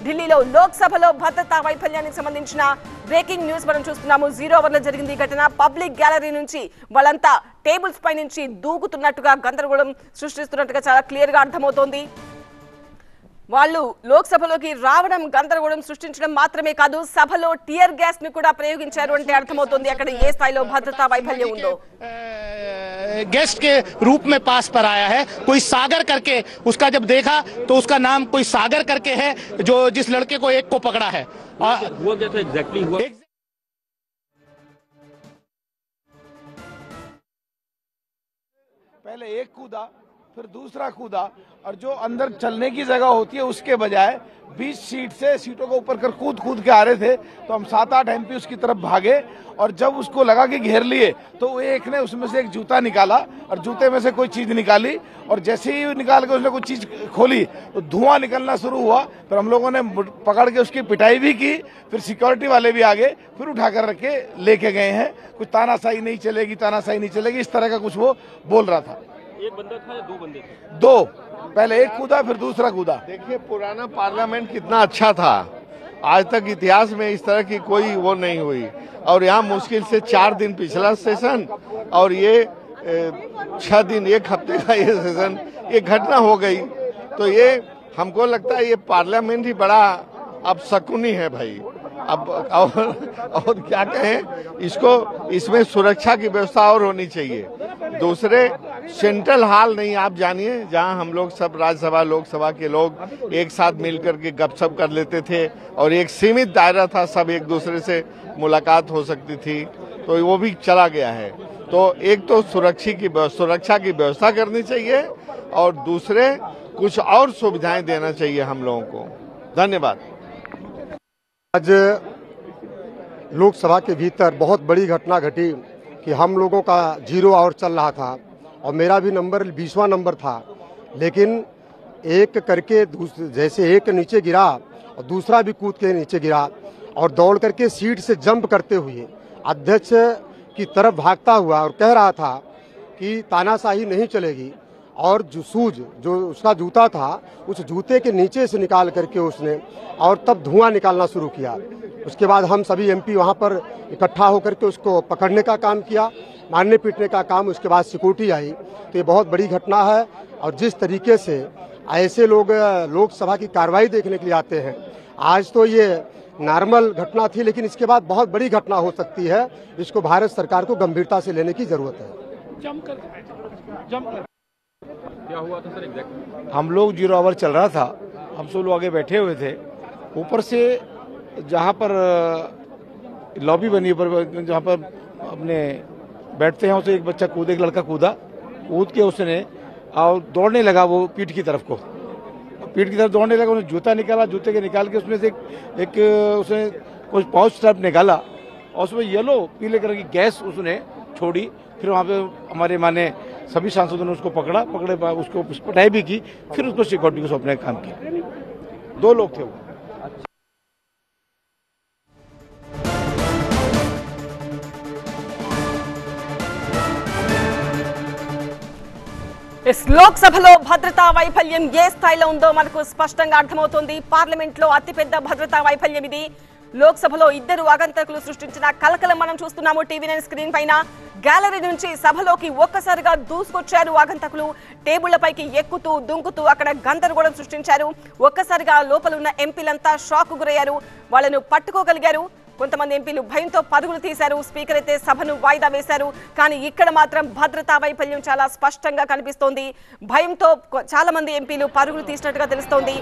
ఢిల్లీలో లోక్సభలో భద్రతా వైఫల్యానికి సంబంధించిన బ్రేకింగ్ న్యూస్ మనం చూస్తున్నాము. 0 అవర్లో జరిగింది ఈ ఘటన. పబ్లిక్ గ్యాలరీ నుంచి వాళ్ళంతా టేబుల్స్ పై నుంచి దూకుతున్నట్టుగా గందరగోళం సృష్టిస్తున్నట్టుగా చాలా క్లియర్ గా అర్థమవుతోంది. వాళ్ళు లోక్సభలోకి రావడం గందరగోళం సృష్టించడం మాత్రమే కాదు, సభలో టియర్ గ్యాస్ ని కూడా ప్రయోగించారు అంటే అర్థమవుతుంది అక్కడ ఏ స్థాయిలో భద్రతా వైఫల్యం ఉందో. गेस्ट के रूप में पास पर आया है, कोई सागर करके उसका जब देखा तो उसका नाम कोई सागर करके है जो जिस लड़के को एक को पकड़ा है. हुआ क्या था एग्जैक्टली हुआ? पहले एक कूदा, फिर दूसरा कूदा, और जो अंदर चलने की जगह होती है उसके बजाय 20 सीट से सीटों को ऊपर कर कूद कूद के आ रहे थे. तो हम 7-8 एमपी उसकी तरफ भागे और जब उसको लगा कि घेर लिए तो एक ने उसमें से एक जूता निकाला और जूते में से कोई चीज निकाली और जैसे ही निकाल के उसने कोई चीज खोली तो धुआं निकलना शुरू हुआ. फिर हम लोगों ने पकड़ के उसकी पिटाई भी की. फिर सिक्योरिटी वाले भी आगे फिर उठाकर रख के लेके गए हैं. कुछ तानाशाही नहीं चलेगी, तानाशाही नहीं चलेगी, इस तरह का कुछ वो बोल रहा था. एक बंदा था या दो बंदे थे? दो, पहले एक कूदा फिर दूसरा कूदा. देखिए पुराना पार्लियामेंट कितना अच्छा था, आज तक इतिहास में इस तरह की कोई वो नहीं हुई. और यहाँ मुश्किल से 4 दिन पिछला सेशन और ये 6 दिन, एक हफ्ते का ये सेशन, ये घटना हो गई. तो ये हमको लगता है ये पार्लियामेंट ही बड़ा अब शकुनी है भाई. अब और क्या कहें, इसको इसमें सुरक्षा की व्यवस्था और होनी चाहिए. दूसरे सेंट्रल हॉल नहीं, आप जानिए जहां हम लोग सब राज्यसभा लोकसभा के लोग एक साथ मिलकर के गपशप कर लेते थे और एक सीमित दायरा था, सब एक दूसरे से मुलाकात हो सकती थी, तो वो भी चला गया है. तो एक तो सुरक्षा की व्यवस्था करनी चाहिए और दूसरे कुछ और सुविधाएं देना चाहिए हम लोगों को. धन्यवाद. आज लोकसभा के भीतर बहुत बड़ी घटना घटी कि हम लोगों का 0 आवर चल रहा था और मेरा भी नंबर 20वां नंबर था, लेकिन एक करके जैसे एक नीचे गिरा और दूसरा भी कूद के नीचे गिरा और दौड़ करके सीट से जंप करते हुए अध्यक्ष की तरफ भागता हुआ और कह रहा था कि तानाशाही नहीं चलेगी. और जो उसका जूता था उस जूते के नीचे से निकाल करके उसने और तब धुआं निकालना शुरू किया. उसके बाद हम सभी एमपी वहां पर इकट्ठा होकर के उसको पकड़ने का काम किया, मारने पीटने का काम. उसके बाद सिक्योरिटी आई. तो ये बहुत बड़ी घटना है और जिस तरीके से ऐसे लोग लोकसभा की कार्रवाई देखने के लिए आते हैं, आज तो ये नॉर्मल घटना थी, लेकिन इसके बाद बहुत बड़ी घटना हो सकती है. इसको भारत सरकार को गंभीरता से लेने की जरूरत है. क्या हुआ था सर एग्जैक्टली? हम लोग 0 आवर चल रहा था, हम सब लोग आगे बैठे हुए थे. ऊपर से जहाँ पर लॉबी बनी पर जहाँ पर अपने बैठते हैं उसे एक बच्चा कूद, एक लड़का कूद के उसने और दौड़ने लगा वो पीठ की तरफ दौड़ने लगा. उसने जूता निकाला, जूते के निकाल के उसमें से एक उसने कुछ पाउच टाइप निकाला और उसमें येलो पीले कलर की गैस उसने छोड़ी. फिर वहाँ पे हमारे माने सभी सांसदों ने उसको पकड़े उसको पिटाई भी की. फिर उसको सिक्योरिटी को सौंपने का काम किया. 2 लोग थे वो. లోక్సభలో భద్రతా వైఫల్యం ఏ స్థాయిలో ఉందో మనకు స్పష్టంగా అర్థమవుతోంది. పార్లమెంట్ లో అతిపెద్ద భద్రతా వైఫల్యం ఇది. లోక్సభలో 2 ఆగంతకులు సృష్టించిన కలకలం మనం చూస్తున్నాము టీవీ9 స్క్రీన్ పైన. గ్యాలరీ నుంచి సభలోకి ఒక్కసారిగా దూసుకొచ్చారు ఆగంతకులు. టేబుళ్లపైకి ఎక్కుతూ దుంకుతూ అక్కడ గందరగోళం సృష్టించారు. ఒక్కసారిగా లోపల ఉన్న ఎంపీలంతా షాక్ గురయ్యారు. వాళ్ళను పట్టుకోగలిగారు. కొంతమంది ఎంపీలు భయంతో పరుగులు తీశారు. స్పీకర్ అయితే సభను వాయిదా వేశారు. కానీ ఇక్కడ మాత్రం భద్రతా వైఫల్యం చాలా స్పష్టంగా కనిపిస్తోంది. భయంతో చాలా మంది ఎంపీలు పరుగులు తీసినట్టుగా తెలుస్తోంది.